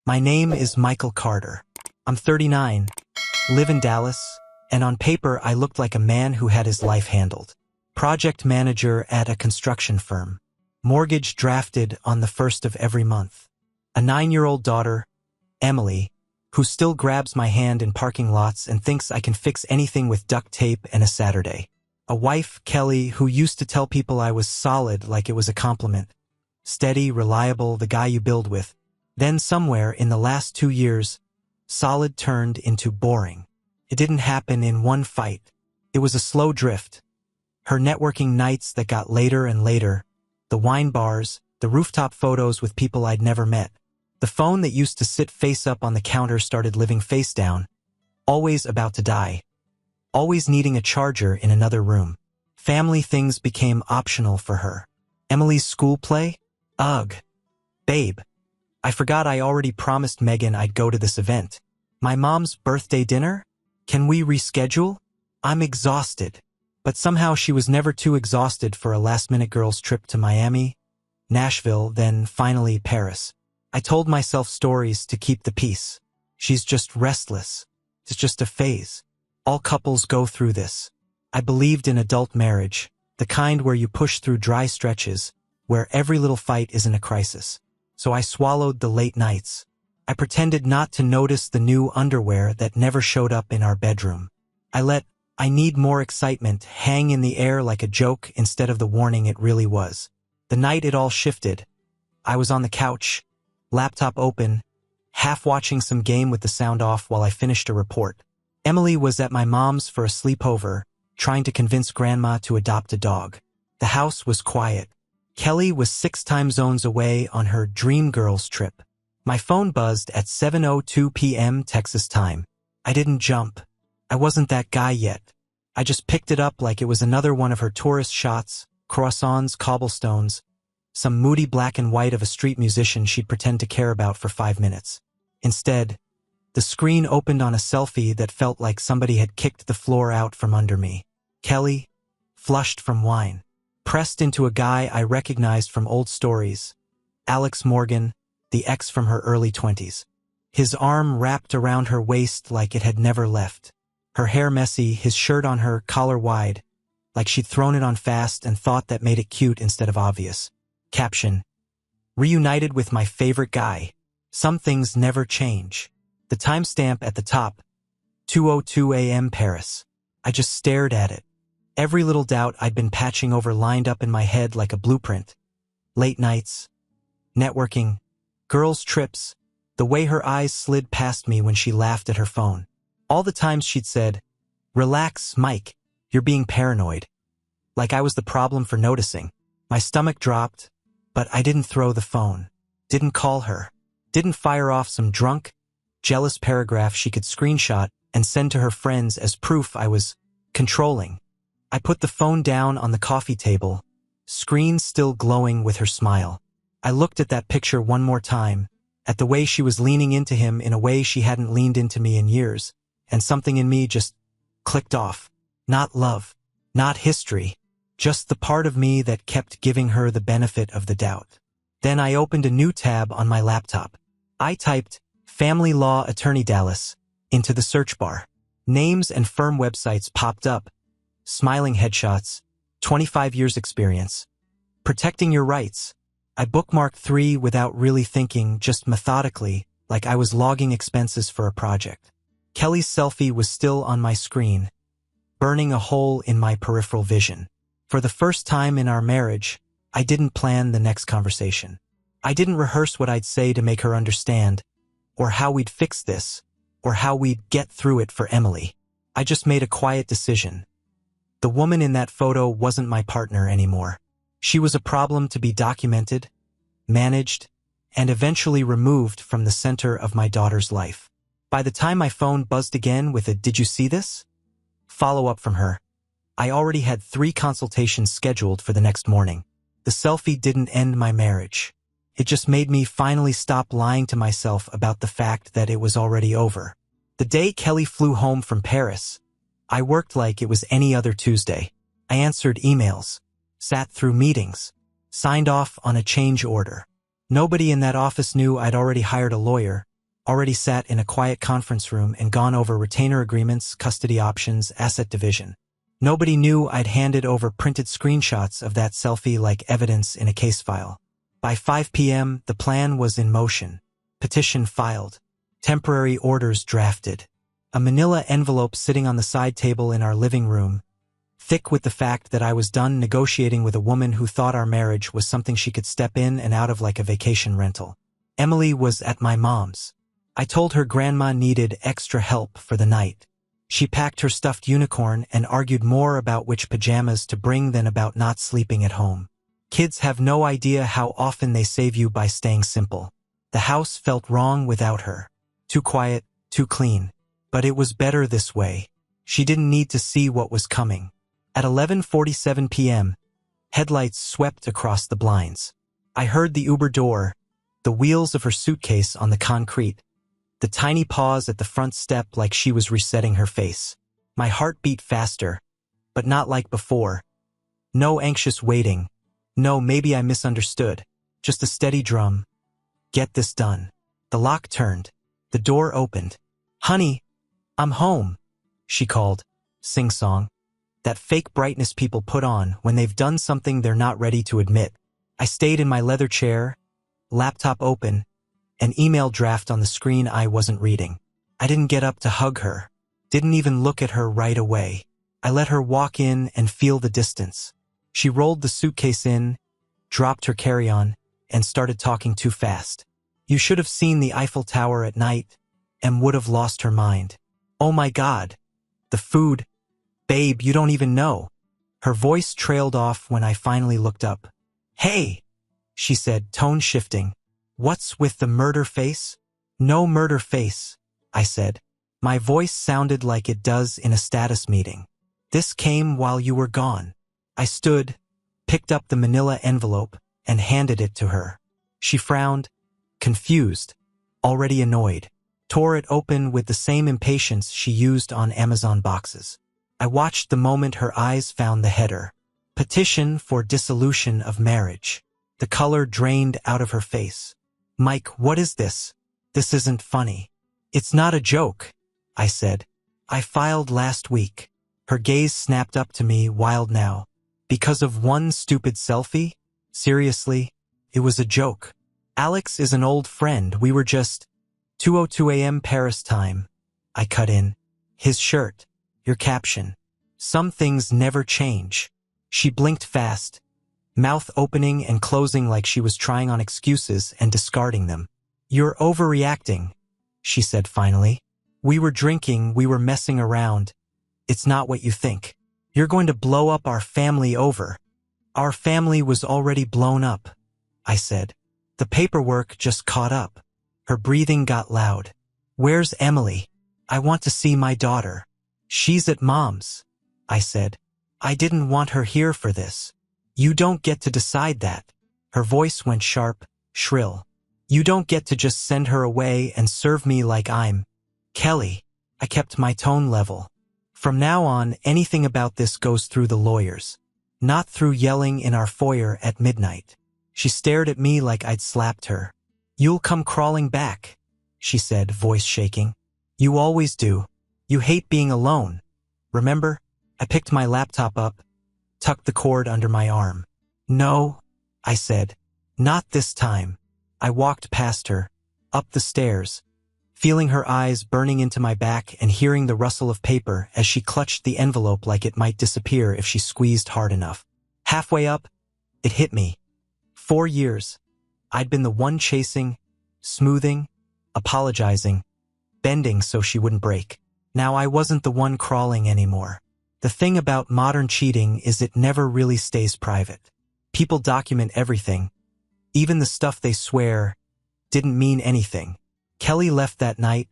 My name is Michael Carter. I'm 39, live in Dallas, and on paper I looked like a man who had his life handled. Project manager at a construction firm. Mortgage drafted on the first of every month. A 9-year-old daughter, Emily, who still grabs my hand in parking lots and thinks I can fix anything with duct tape and a Saturday. A wife, Kelly, who used to tell people I was solid like it was a compliment. Steady, reliable, the guy you build with. Then somewhere in the last 2 years, solid turned into boring. It didn't happen in one fight. It was a slow drift. Her networking nights that got later and later, the wine bars, the rooftop photos with people I'd never met. The phone that used to sit face up on the counter started living face down, always about to die, always needing a charger in another room. Family things became optional for her. Emily's school play? Ugh. Babe, I forgot I already promised Megan I'd go to this event. My mom's birthday dinner? Can we reschedule? I'm exhausted. But somehow she was never too exhausted for a last-minute girls' trip to Miami, Nashville, then finally Paris. I told myself stories to keep the peace. She's just restless. It's just a phase. All couples go through this. I believed in adult marriage, the kind where you push through dry stretches, where every little fight isn't a crisis. So I swallowed the late nights. I pretended not to notice the new underwear that never showed up in our bedroom. I let "I need more excitement" hang in the air like a joke instead of the warning it really was. The night it all shifted. I was on the couch, laptop open, half watching some game with the sound off while I finished a report. Emily was at my mom's for a sleepover, trying to convince grandma to adopt a dog. The house was quiet. Kelly was 6 time zones away on her Dream Girls trip. My phone buzzed at 7:02 p.m. Texas time. I didn't jump. I wasn't that guy yet. I just picked it up like it was another one of her tourist shots, croissants, cobblestones, some moody black and white of a street musician she'd pretend to care about for 5 minutes. Instead, the screen opened on a selfie that felt like somebody had kicked the floor out from under me. Kelly, flushed from wine, pressed into a guy I recognized from old stories. Alex Morgan, the ex from her early 20s. His arm wrapped around her waist like it had never left. Her hair messy, his shirt on her, collar wide, like she'd thrown it on fast and thought that made it cute instead of obvious. Caption: reunited with my favorite guy. Some things never change. The timestamp at the top, 2:02 a.m. Paris. I just stared at it. Every little doubt I'd been patching over lined up in my head like a blueprint. Late nights, networking, girls' trips, the way her eyes slid past me when she laughed at her phone. All the times she'd said, "Relax, Mike, you're being paranoid." Like I was the problem for noticing. My stomach dropped, but I didn't throw the phone. Didn't call her. Didn't fire off some drunk, jealous paragraph she could screenshot and send to her friends as proof I was controlling. I put the phone down on the coffee table, screen still glowing with her smile. I looked at that picture one more time, at the way she was leaning into him in a way she hadn't leaned into me in years, and something in me just clicked off. Not love, not history, just the part of me that kept giving her the benefit of the doubt. Then I opened a new tab on my laptop. I typed "Family Law Attorney Dallas" into the search bar. Names and firm websites popped up. Smiling headshots, 25 years experience. Protecting your rights. I bookmarked 3 without really thinking, just methodically, like I was logging expenses for a project. Kelly's selfie was still on my screen, burning a hole in my peripheral vision. For the first time in our marriage, I didn't plan the next conversation. I didn't rehearse what I'd say to make her understand, or how we'd fix this, or how we'd get through it for Emily. I just made a quiet decision. The woman in that photo wasn't my partner anymore. She was a problem to be documented, managed, and eventually removed from the center of my daughter's life. By the time my phone buzzed again with a "Did you see this?" follow-up from her, I already had 3 consultations scheduled for the next morning. The selfie didn't end my marriage. It just made me finally stop lying to myself about the fact that it was already over. The day Kelly flew home from Paris, I worked like it was any other Tuesday. I answered emails, sat through meetings, signed off on a change order. Nobody in that office knew I'd already hired a lawyer, already sat in a quiet conference room and gone over retainer agreements, custody options, asset division. Nobody knew I'd handed over printed screenshots of that selfie like evidence in a case file. By 5 p.m., the plan was in motion. Petition filed. Temporary orders drafted. A manila envelope sitting on the side table in our living room, thick with the fact that I was done negotiating with a woman who thought our marriage was something she could step in and out of like a vacation rental. Emily was at my mom's. I told her grandma needed extra help for the night. She packed her stuffed unicorn and argued more about which pajamas to bring than about not sleeping at home. Kids have no idea how often they save you by staying simple. The house felt wrong without her. Too quiet, too clean. But it was better this way. She didn't need to see what was coming. At 11:47 p.m., headlights swept across the blinds. I heard the Uber door, the wheels of her suitcase on the concrete, the tiny pause at the front step like she was resetting her face. My heart beat faster, but not like before. No anxious waiting. No, maybe I misunderstood. Just a steady drum. Get this done. The lock turned. The door opened. "Honey, I'm home," she called, sing-song. That fake brightness people put on when they've done something they're not ready to admit. I stayed in my leather chair, laptop open, an email draft on the screen I wasn't reading. I didn't get up to hug her. Didn't even look at her right away. I let her walk in and feel the distance. She rolled the suitcase in, dropped her carry-on, and started talking too fast. You should have seen the Eiffel Tower at night and would have lost her mind. Oh my God. The food. Babe, you don't even know. Her voice trailed off when I finally looked up. "Hey," she said, tone shifting. "What's with the murder face?" "No murder face," I said. My voice sounded like it does in a status meeting. "This came while you were gone." I stood, picked up the manila envelope, and handed it to her. She frowned, confused, already annoyed, tore it open with the same impatience she used on Amazon boxes. I watched the moment her eyes found the header. Petition for dissolution of marriage. The color drained out of her face. "Mike, what is this? This isn't funny." "It's not a joke," I said. "I filed last week." Her gaze snapped up to me, wild now. "Because of one stupid selfie? Seriously? It was a joke. Alex is an old friend. We were just 2:02 a.m. Paris time." I cut in. "His shirt. Your caption. Some things never change." She blinked fast, mouth opening and closing like she was trying on excuses and discarding them. "You're overreacting," she said finally. "We were drinking, we were messing around. It's not what you think. You're going to blow up our family over." "Our family was already blown up," I said. "The paperwork just caught up." Her breathing got loud. "Where's Emily? I want to see my daughter." "She's at Mom's," I said. "I didn't want her here for this." "You don't get to decide that." Her voice went sharp, shrill. "You don't get to just send her away and serve me like I'm Kelly." I kept my tone level. "From now on, anything about this goes through the lawyers. Not through yelling in our foyer at midnight." She stared at me like I'd slapped her. "You'll come crawling back," she said, voice shaking. "You always do. You hate being alone. Remember?" I picked my laptop up, tucked the cord under my arm. "No," I said. "Not this time." I walked past her, up the stairs, feeling her eyes burning into my back and hearing the rustle of paper as she clutched the envelope like it might disappear if she squeezed hard enough. Halfway up, it hit me. 4 years. I'd been the one chasing, smoothing, apologizing, bending so she wouldn't break. Now I wasn't the one crawling anymore. The thing about modern cheating is it never really stays private. People document everything. Even the stuff they swear didn't mean anything. Kelly left that night,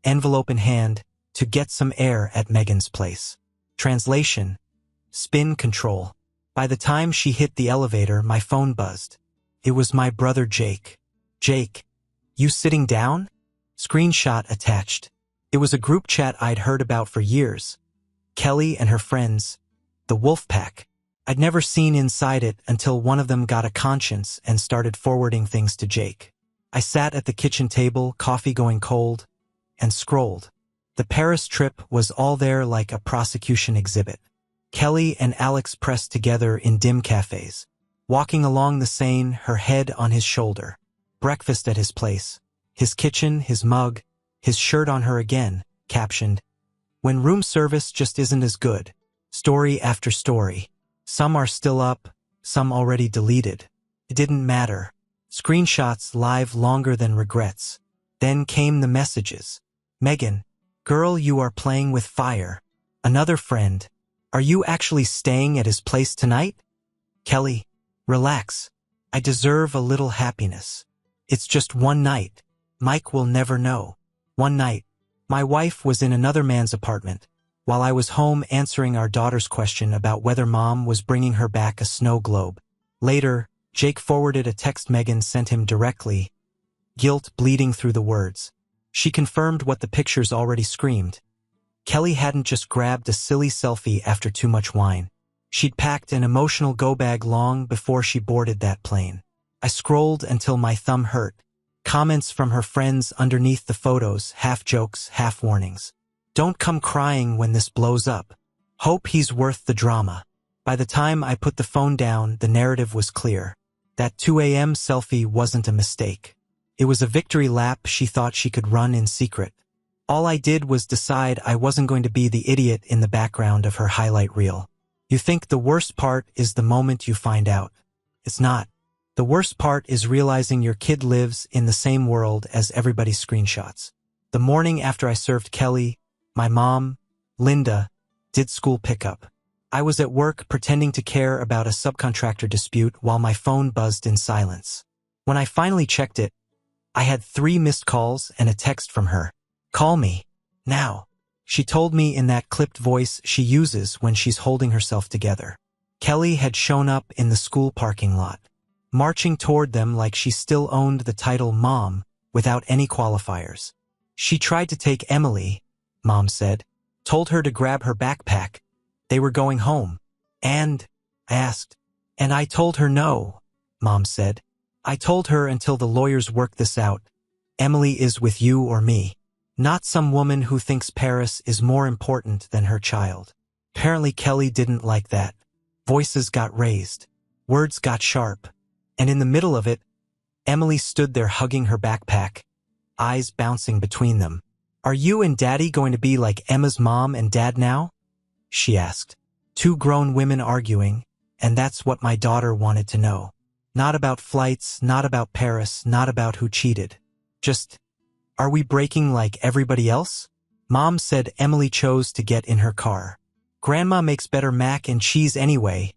envelope in hand, to get some air at Megan's place. Translation: spin control. By the time she hit the elevator, my phone buzzed. It was my brother Jake. "Jake, you sitting down?" Screenshot attached. It was a group chat I'd heard about for years. Kelly and her friends, the Wolf Pack. I'd never seen inside it until one of them got a conscience and started forwarding things to Jake. I sat at the kitchen table, coffee going cold, and scrolled. The Paris trip was all there like a prosecution exhibit. Kelly and Alex pressed together in dim cafes, walking along the Seine, her head on his shoulder. Breakfast at his place. His kitchen, his mug, his shirt on her again, captioned, "When room service just isn't as good." Story after story. Some are still up, some already deleted. It didn't matter. Screenshots live longer than regrets. Then came the messages. "Megan, girl, you are playing with fire." Another friend, "Are you actually staying at his place tonight?" Kelly, "Relax. I deserve a little happiness. It's just one night. Mike will never know." One night, my wife was in another man's apartment, while I was home answering our daughter's question about whether mom was bringing her back a snow globe. Later, Jake forwarded a text Megan sent him directly, guilt bleeding through the words. She confirmed what the pictures already screamed. Kelly hadn't just grabbed a silly selfie after too much wine. She'd packed an emotional go-bag long before she boarded that plane. I scrolled until my thumb hurt. Comments from her friends underneath the photos, half jokes, half warnings. "Don't come crying when this blows up. Hope he's worth the drama." By the time I put the phone down, the narrative was clear. That 2 a.m. selfie wasn't a mistake. It was a victory lap she thought she could run in secret. All I did was decide I wasn't going to be the idiot in the background of her highlight reel. You think the worst part is the moment you find out. It's not. The worst part is realizing your kid lives in the same world as everybody's screenshots. The morning after I served Kelly, my mom, Linda, did school pickup. I was at work pretending to care about a subcontractor dispute while my phone buzzed in silence. When I finally checked it, I had 3 missed calls and a text from her. "Call me. Now," she told me in that clipped voice she uses when she's holding herself together. Kelly had shown up in the school parking lot, marching toward them like she still owned the title Mom without any qualifiers. "She tried to take Emily," Mom said, "told her to grab her backpack. They were going home. And," I asked. "And I told her no," Mom said. "I told her until the lawyers work this out. Emily is with you or me. Not some woman who thinks Paris is more important than her child." Apparently Kelly didn't like that. Voices got raised. Words got sharp. And in the middle of it, Emily stood there hugging her backpack, eyes bouncing between them. "Are you and Daddy going to be like Emma's mom and dad now?" she asked. 2 grown women arguing, and that's what my daughter wanted to know. Not about flights, not about Paris, not about who cheated. Just, are we breaking like everybody else? Mom said Emily chose to get in her car. "Grandma makes better mac and cheese anyway,"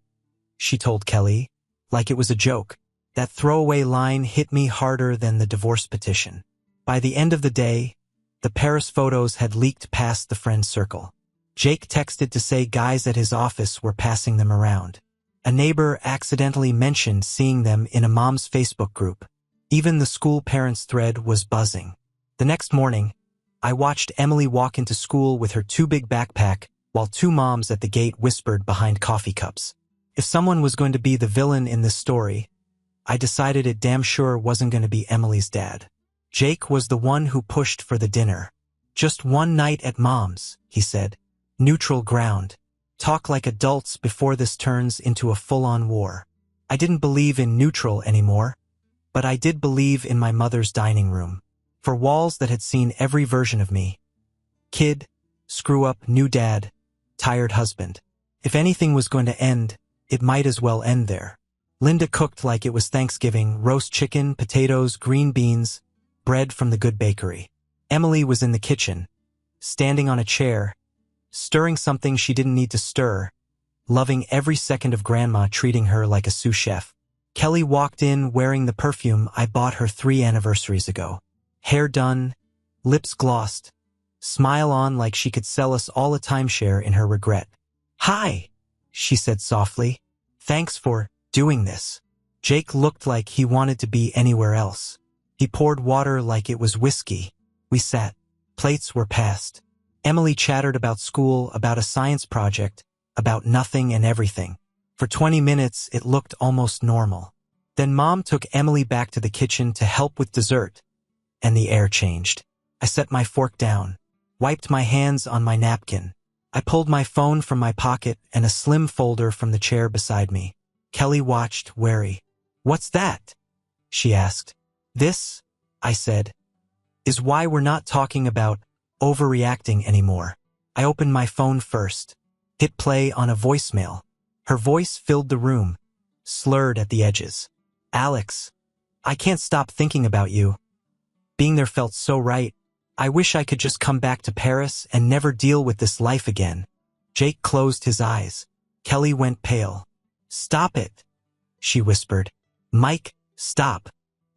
she told Kelly, like it was a joke. That throwaway line hit me harder than the divorce petition. By the end of the day, the Paris photos had leaked past the friend circle. Jake texted to say guys at his office were passing them around. A neighbor accidentally mentioned seeing them in a mom's Facebook group. Even the school parents thread was buzzing. The next morning, I watched Emily walk into school with her too big backpack while 2 moms at the gate whispered behind coffee cups. If someone was going to be the villain in this story, I decided it damn sure wasn't going to be Emily's dad. Jake was the one who pushed for the dinner. "Just one night at Mom's," he said. "Neutral ground. Talk like adults before this turns into a full-on war." I didn't believe in neutral anymore, but I did believe in my mother's dining room. For walls that had seen every version of me. Kid, screw up, new dad, tired husband. If anything was going to end, it might as well end there. Linda cooked like it was Thanksgiving, roast chicken, potatoes, green beans, bread from the good bakery. Emily was in the kitchen, standing on a chair, stirring something she didn't need to stir, loving every second of Grandma treating her like a sous chef. Kelly walked in wearing the perfume I bought her 3 anniversaries ago. Hair done, lips glossed, smile on like she could sell us all a timeshare in her regret. "Hi," she said softly. "Thanks for doing this." Jake looked like he wanted to be anywhere else. He poured water like it was whiskey. We sat. Plates were passed. Emily chattered about school, about a science project, about nothing and everything. For 20 minutes, it looked almost normal. Then Mom took Emily back to the kitchen to help with dessert, and the air changed. I set my fork down, wiped my hands on my napkin. I pulled my phone from my pocket and a slim folder from the chair beside me. Kelly watched, wary. "What's that?" she asked. "This," I said, "is why we're not talking about overreacting anymore." I opened my phone first, hit play on a voicemail. Her voice filled the room, slurred at the edges. "Alex, I can't stop thinking about you. Being there felt so right. I wish I could just come back to Paris and never deal with this life again." Jake closed his eyes. Kelly went pale. "Stop it," she whispered. "Mike, stop."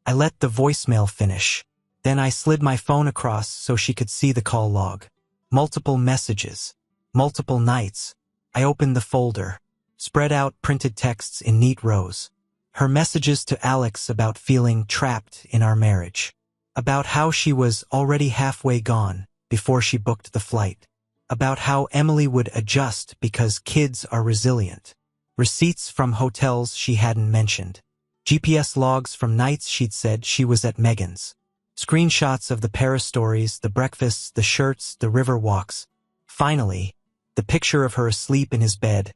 I let the voicemail finish. Then I slid my phone across so she could see the call log. Multiple messages. Multiple nights. I opened the folder. Spread out printed texts in neat rows. Her messages to Alex about feeling trapped in our marriage. About how she was already halfway gone before she booked the flight. About how Emily would adjust because kids are resilient. Receipts from hotels she hadn't mentioned. GPS logs from nights she'd said she was at Megan's. Screenshots of the Paris stories, the breakfasts, the shirts, the river walks. Finally, the picture of her asleep in his bed,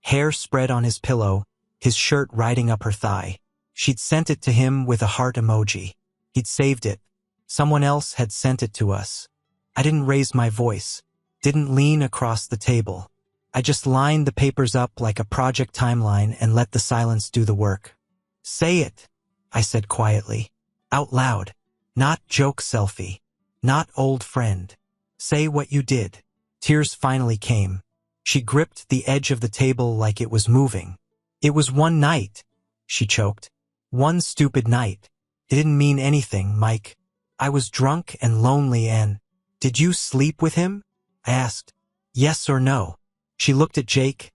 hair spread on his pillow, his shirt riding up her thigh. She'd sent it to him with a heart emoji. He'd saved it. Someone else had sent it to us. I didn't raise my voice, didn't lean across the table. I just lined the papers up like a project timeline and let the silence do the work. "Say it," I said quietly, out loud. "Not joke Selfie. Not old friend. Say what you did." Tears finally came. She gripped the edge of the table like it was moving. "It was one night," she choked. "One stupid night. It didn't mean anything, Mike. I was drunk and lonely and—" "Did you sleep with him?" I asked. "Yes or no?" She looked at Jake,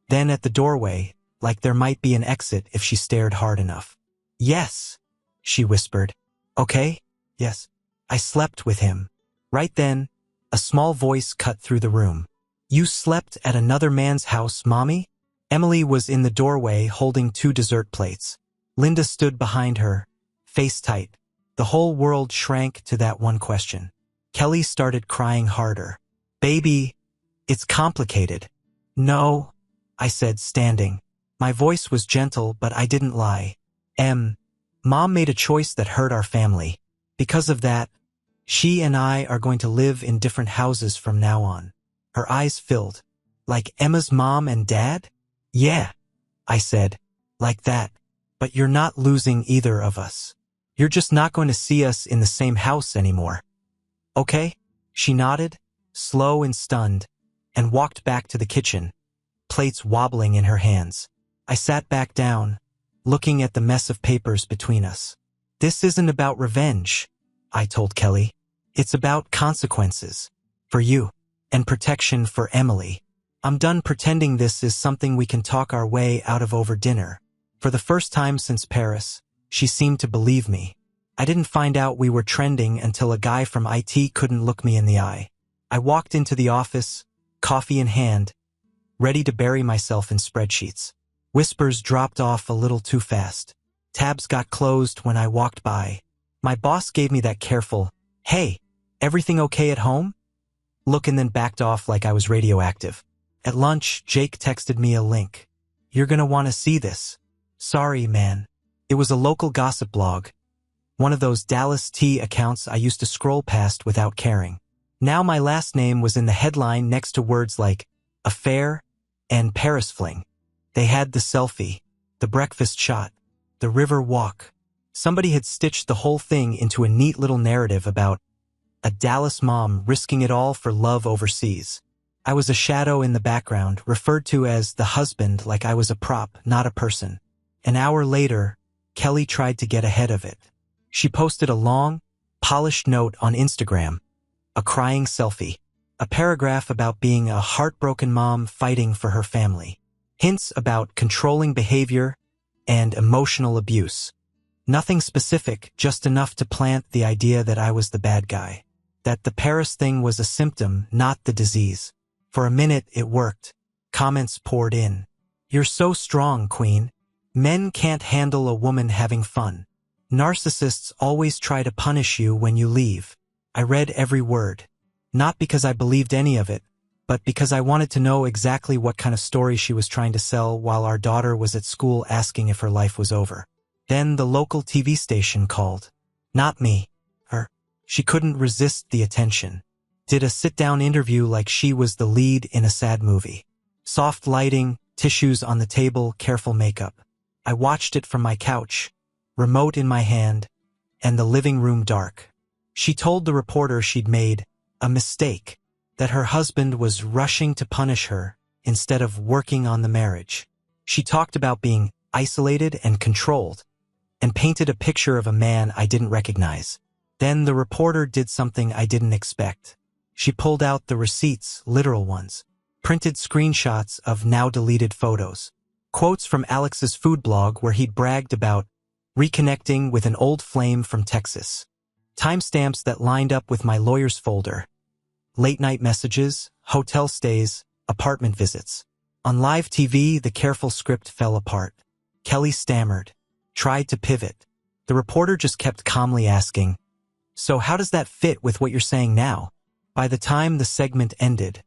then at the doorway, like there might be an exit if she stared hard enough. "Yes," she whispered. "Okay, yes. I slept with him." Right then, a small voice cut through the room. "You slept at another man's house, Mommy?" Emily was in the doorway holding 2 dessert plates. Linda stood behind her, face tight. The whole world shrank to that one question. Kelly started crying harder. "Baby, it's complicated." "No," I said, standing. My voice was gentle, but I didn't lie. Mom made a choice that hurt our family. Because of that, she and I are going to live in different houses from now on." Her eyes filled. "Like Emma's mom and dad?" "Yeah," I said. "Like that. But you're not losing either of us. You're just not going to see us in the same house anymore. Okay?" She nodded, slow and stunned, and walked back to the kitchen, plates wobbling in her hands. I sat back down, looking at the mess of papers between us. "This isn't about revenge," I told Kelly. "It's about consequences. For you. And protection for Emily. I'm done pretending this is something we can talk our way out of over dinner." For the first time since Paris, she seemed to believe me. I didn't find out we were trending until a guy from IT couldn't look me in the eye. I walked into the office, coffee in hand, ready to bury myself in spreadsheets. Whispers dropped off a little too fast. Tabs got closed when I walked by. My boss gave me that careful, "Hey, everything okay at home?" look and then backed off like I was radioactive. At lunch, Jake texted me a link. "You're gonna want to see this." "Sorry, man." It was a local gossip blog. One of those Dallas Tea accounts I used to scroll past without caring. Now my last name was in the headline next to words like affair and Paris fling. They had the selfie, the breakfast shot, the river walk. Somebody had stitched the whole thing into a neat little narrative about a Dallas mom risking it all for love overseas. I was a shadow in the background, referred to as the husband like I was a prop, not a person. An hour later, Kelly tried to get ahead of it. She posted a long, polished note on Instagram, a crying selfie, a paragraph about being a heartbroken mom fighting for her family, hints about controlling behavior and emotional abuse. Nothing specific, just enough to plant the idea that I was the bad guy, that the Paris thing was a symptom, not the disease. For a minute, it worked. Comments poured in. "You're so strong, Queen. Men can't handle a woman having fun. Narcissists always try to punish you when you leave. I read every word. Not because I believed any of it, but because I wanted to know exactly what kind of story she was trying to sell while our daughter was at school asking if her life was over. Then the local TV station called. Not me. Her. She couldn't resist the attention. Did a sit-down interview like she was the lead in a sad movie. Soft lighting, tissues on the table, careful makeup. I watched it from my couch, remote in my hand, and the living room dark. She told the reporter she'd made a mistake, that her husband was rushing to punish her instead of working on the marriage. She talked about being isolated and controlled, and painted a picture of a man I didn't recognize. Then the reporter did something I didn't expect. She pulled out the receipts, literal ones, printed screenshots of now-deleted photos, quotes from Alex's food blog where he'd bragged about reconnecting with an old flame from Texas, timestamps that lined up with my lawyer's folder, late-night messages, hotel stays, apartment visits. On live TV, the careful script fell apart. Kelly stammered, tried to pivot. The reporter just kept calmly asking, "So how does that fit with what you're saying now?" By the time the segment ended,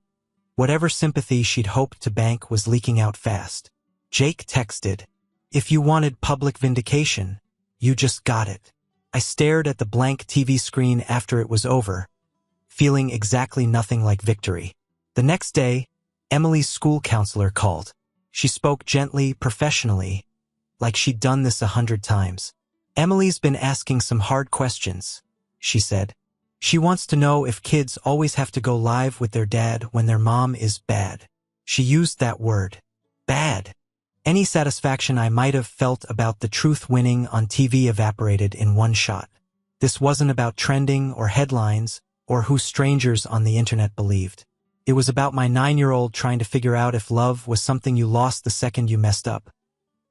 whatever sympathy she'd hoped to bank was leaking out fast. Jake texted, "If you wanted public vindication, you just got it." I stared at the blank TV screen after it was over, feeling exactly nothing like victory. The next day, Emily's school counselor called. She spoke gently, professionally, like she'd done this 100 times. "Emily's been asking some hard questions," she said. "She wants to know if kids always have to go live with their dad when their mom is bad." She used that word. Bad. Any satisfaction I might have felt about the truth winning on TV evaporated in one shot. This wasn't about trending or headlines or who strangers on the internet believed. It was about my 9-year-old trying to figure out if love was something you lost the second you messed up,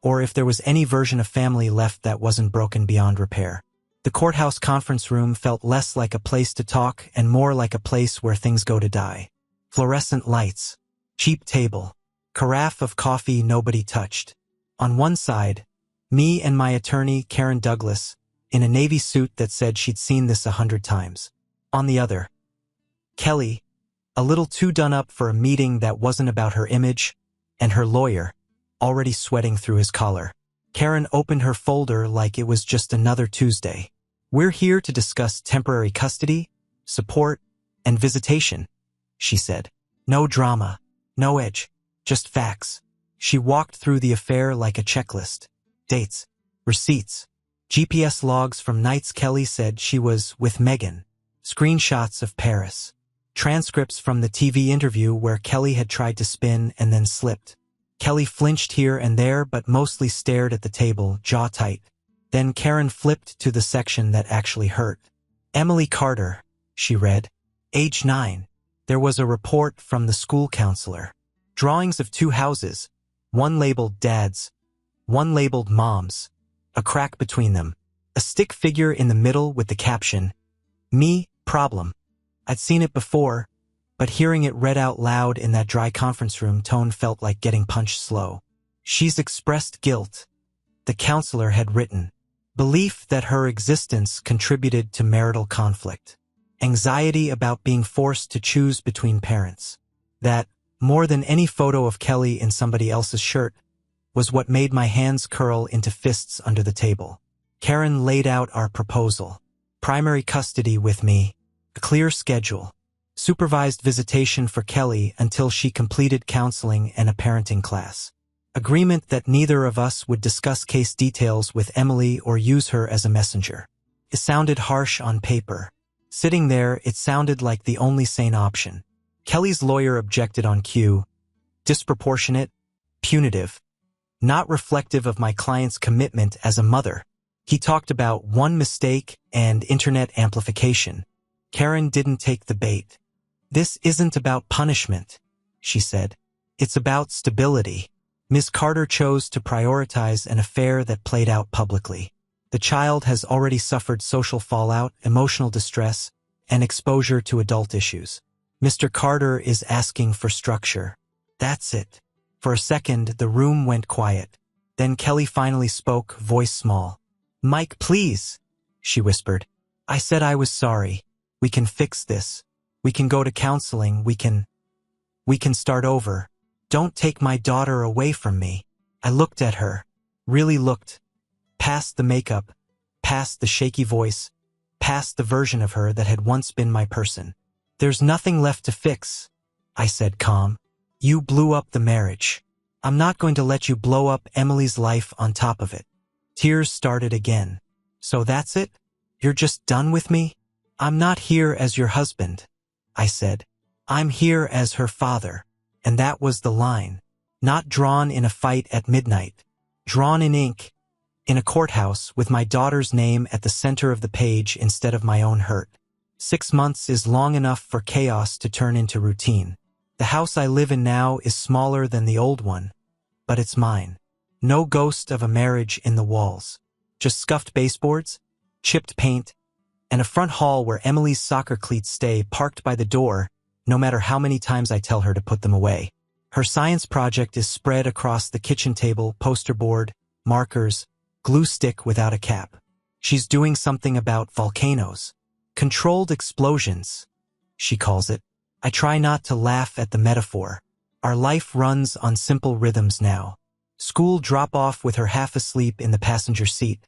or if there was any version of family left that wasn't broken beyond repair. The courthouse conference room felt less like a place to talk and more like a place where things go to die. Fluorescent lights, cheap table, carafe of coffee nobody touched. On one side, me and my attorney, Karen Douglas, in a navy suit that said she'd seen this 100 times. On the other, Kelly, a little too done up for a meeting that wasn't about her image, and her lawyer, already sweating through his collar. Karen opened her folder like it was just another Tuesday. "We're here to discuss temporary custody, support, and visitation," she said. "No drama, no edge, just facts." She walked through the affair like a checklist. Dates, receipts, GPS logs from nights Kelly said she was with Megan, screenshots of Paris, transcripts from the TV interview where Kelly had tried to spin and then slipped. Kelly flinched here and there but mostly stared at the table, jaw tight. Then Karen flipped to the section that actually hurt. "Emily Carter," she read. "Age 9. There was a report from the school counselor. Drawings of 2 houses, one labeled Dad's, one labeled Mom's, a crack between them, a stick figure in the middle with the caption, 'Me, problem.' I'd seen it before, but hearing it read out loud in that dry conference room tone felt like getting punched slow. She's expressed guilt," the counselor had written. Belief that her existence contributed to marital conflict. Anxiety about being forced to choose between parents. That, more than any photo of Kelly in somebody else's shirt, was what made my hands curl into fists under the table. Karen laid out our proposal. Primary custody with me, a clear schedule, supervised visitation for Kelly until she completed counseling and a parenting class. Agreement that neither of us would discuss case details with Emily or use her as a messenger. It sounded harsh on paper. Sitting there, it sounded like the only sane option. Kelly's lawyer objected on cue. Disproportionate, punitive, not reflective of my client's commitment as a mother. He talked about one mistake and internet amplification. Karen didn't take the bait. "This isn't about punishment," she said. "It's about stability." Ms. Carter chose to prioritize an affair that played out publicly. The child has already suffered social fallout, emotional distress, and exposure to adult issues. Mr. Carter is asking for structure. That's it. For a second, the room went quiet. Then Kelly finally spoke, voice small. "Mike, please," she whispered. "I said I was sorry. We can fix this. We can go to counseling. We can start over. Don't take my daughter away from me." I looked at her, really looked, past the makeup, past the shaky voice, past the version of her that had once been my person. "There's nothing left to fix," I said calm. "You blew up the marriage. I'm not going to let you blow up Emily's life on top of it." Tears started again. "So that's it? You're just done with me?" "I'm not here as your husband," I said. "I'm here as her father." And that was the line. Not drawn in a fight at midnight. Drawn in ink, in a courthouse with my daughter's name at the center of the page instead of my own hurt. 6 months is long enough for chaos to turn into routine. The house I live in now is smaller than the old one, but it's mine. No ghost of a marriage in the walls. Just scuffed baseboards, chipped paint, and a front hall where Emily's soccer cleats stay parked by the door, no matter how many times I tell her to put them away. Her science project is spread across the kitchen table, poster board, markers, glue stick without a cap. She's doing something about volcanoes. Controlled explosions, she calls it. I try not to laugh at the metaphor. Our life runs on simple rhythms now. School drop-off with her half asleep in the passenger seat.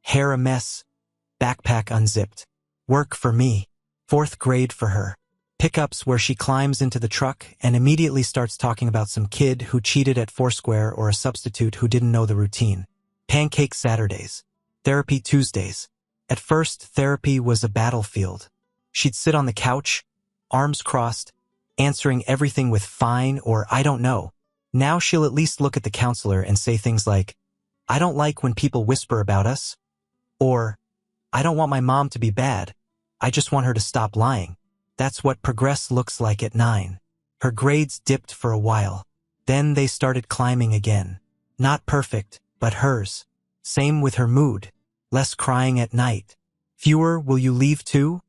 Hair a mess, backpack unzipped. Work for me, 4th grade for her. Pickups where she climbs into the truck and immediately starts talking about some kid who cheated at Foursquare or a substitute who didn't know the routine. Pancake Saturdays. Therapy Tuesdays. At first, therapy was a battlefield. She'd sit on the couch, arms crossed, answering everything with fine or I don't know. Now she'll at least look at the counselor and say things like, "I don't like when people whisper about us," or "I don't want my mom to be bad. I just want her to stop lying." That's what progress looks like at 9. Her grades dipped for a while. Then they started climbing again. Not perfect, but hers. Same with her mood. Less crying at night. Fewer "will you leave too?"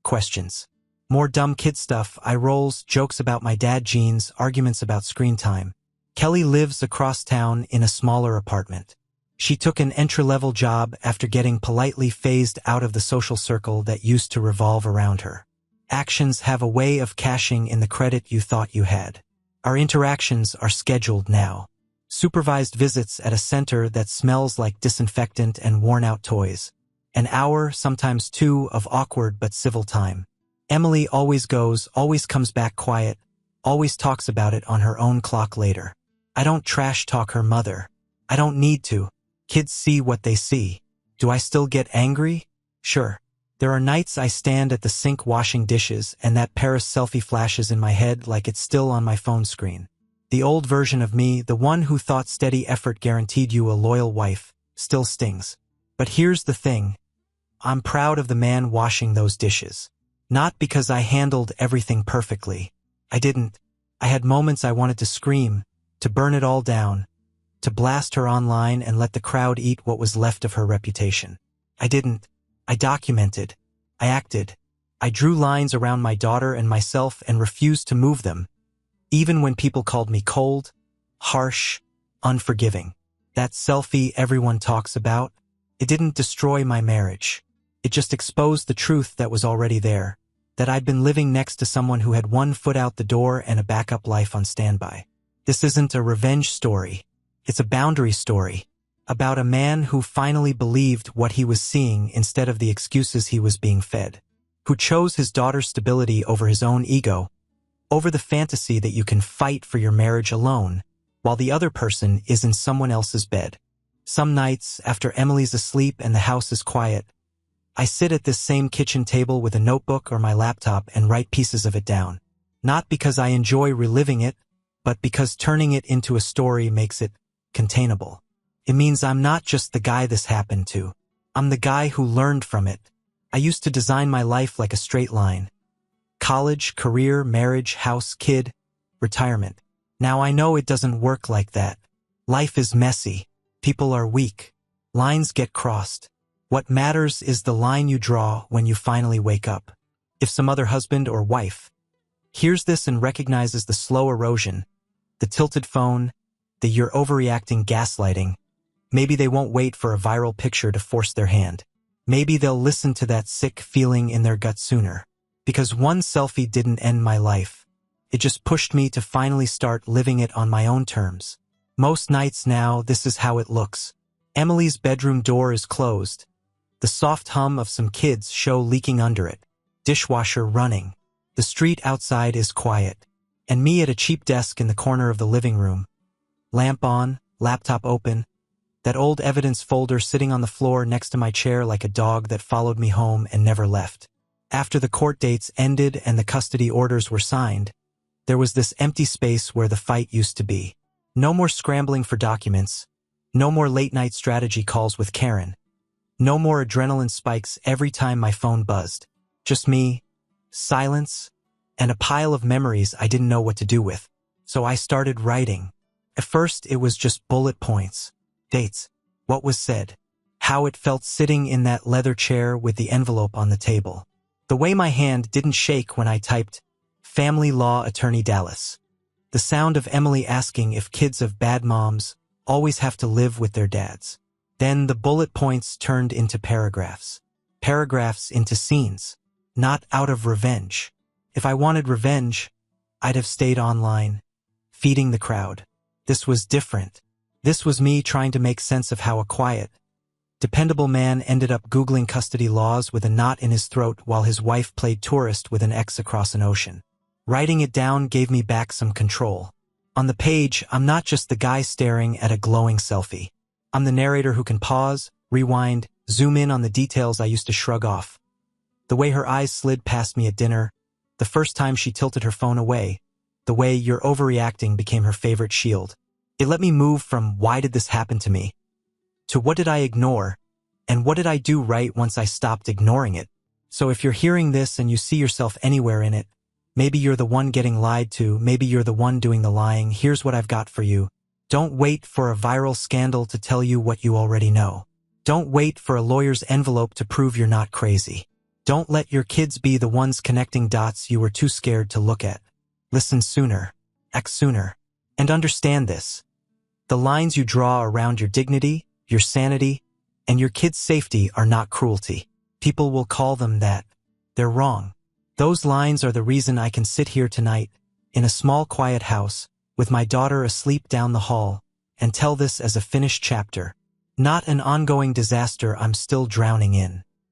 questions. More dumb kid stuff, eye rolls, jokes about my dad jeans, arguments about screen time. Kelly lives across town in a smaller apartment. She took an entry-level job after getting politely phased out of the social circle that used to revolve around her. Actions have a way of cashing in the credit you thought you had. Our interactions are scheduled now. Supervised visits at a center that smells like disinfectant and worn-out toys. An hour, sometimes 2, of awkward but civil time. Emily always goes, always comes back quiet, always talks about it on her own clock later. I don't trash talk her mother. I don't need to. Kids see what they see. Do I still get angry? Sure. There are nights I stand at the sink washing dishes and that Paris selfie flashes in my head like it's still on my phone screen. The old version of me, the one who thought steady effort guaranteed you a loyal wife, still stings. But here's the thing. I'm proud of the man washing those dishes. Not because I handled everything perfectly. I didn't. I had moments I wanted to scream, to burn it all down, to blast her online and let the crowd eat what was left of her reputation. I didn't. I documented. I acted. I drew lines around my daughter and myself and refused to move them, even when people called me cold, harsh, unforgiving. That selfie everyone talks about, it didn't destroy my marriage. It just exposed the truth that was already there, that I'd been living next to someone who had one foot out the door and a backup life on standby. This isn't a revenge story. It's a boundary story. About a man who finally believed what he was seeing instead of the excuses he was being fed. Who chose his daughter's stability over his own ego, over the fantasy that you can fight for your marriage alone, while the other person is in someone else's bed. Some nights, after Emily's asleep and the house is quiet, I sit at this same kitchen table with a notebook or my laptop and write pieces of it down. Not because I enjoy reliving it, but because turning it into a story makes it containable. It means I'm not just the guy this happened to. I'm the guy who learned from it. I used to design my life like a straight line. College, career, marriage, house, kid, retirement. Now I know it doesn't work like that. Life is messy. People are weak. Lines get crossed. What matters is the line you draw when you finally wake up. If some other husband or wife hears this and recognizes the slow erosion, the tilted phone, the "you're overreacting" gaslighting. Maybe they won't wait for a viral picture to force their hand. Maybe they'll listen to that sick feeling in their gut sooner. Because one selfie didn't end my life. It just pushed me to finally start living it on my own terms. Most nights now, this is how it looks. Emily's bedroom door is closed. The soft hum of some kids' show leaking under it. Dishwasher running. The street outside is quiet. And me at a cheap desk in the corner of the living room. Lamp on, laptop open. That old evidence folder sitting on the floor next to my chair like a dog that followed me home and never left. After the court dates ended and the custody orders were signed, there was this empty space where the fight used to be. No more scrambling for documents. No more late-night strategy calls with Karen. No more adrenaline spikes every time my phone buzzed. Just me, silence, and a pile of memories I didn't know what to do with. So I started writing. At first, it was just bullet points. Dates, what was said, how it felt sitting in that leather chair with the envelope on the table. The way my hand didn't shake when I typed, Family Law Attorney Dallas. The sound of Emily asking if kids of bad moms always have to live with their dads. Then the bullet points turned into paragraphs. Paragraphs into scenes. Not out of revenge. If I wanted revenge, I'd have stayed online, feeding the crowd. This was different. This was me trying to make sense of how a quiet, dependable man ended up Googling custody laws with a knot in his throat while his wife played tourist with an ex across an ocean. Writing it down gave me back some control. On the page, I'm not just the guy staring at a glowing selfie. I'm the narrator who can pause, rewind, zoom in on the details I used to shrug off. The way her eyes slid past me at dinner, the first time she tilted her phone away, the way "you're overreacting" became her favorite shield. It let me move from "why did this happen to me?" to "what did I ignore?" and "what did I do right once I stopped ignoring it?" So if you're hearing this and you see yourself anywhere in it, maybe you're the one getting lied to, maybe you're the one doing the lying, here's what I've got for you. Don't wait for a viral scandal to tell you what you already know. Don't wait for a lawyer's envelope to prove you're not crazy. Don't let your kids be the ones connecting dots you were too scared to look at. Listen sooner, act sooner, and understand this. The lines you draw around your dignity, your sanity, and your kids' safety are not cruelty. People will call them that. They're wrong. Those lines are the reason I can sit here tonight, in a small quiet house, with my daughter asleep down the hall, and tell this as a finished chapter, not an ongoing disaster I'm still drowning in.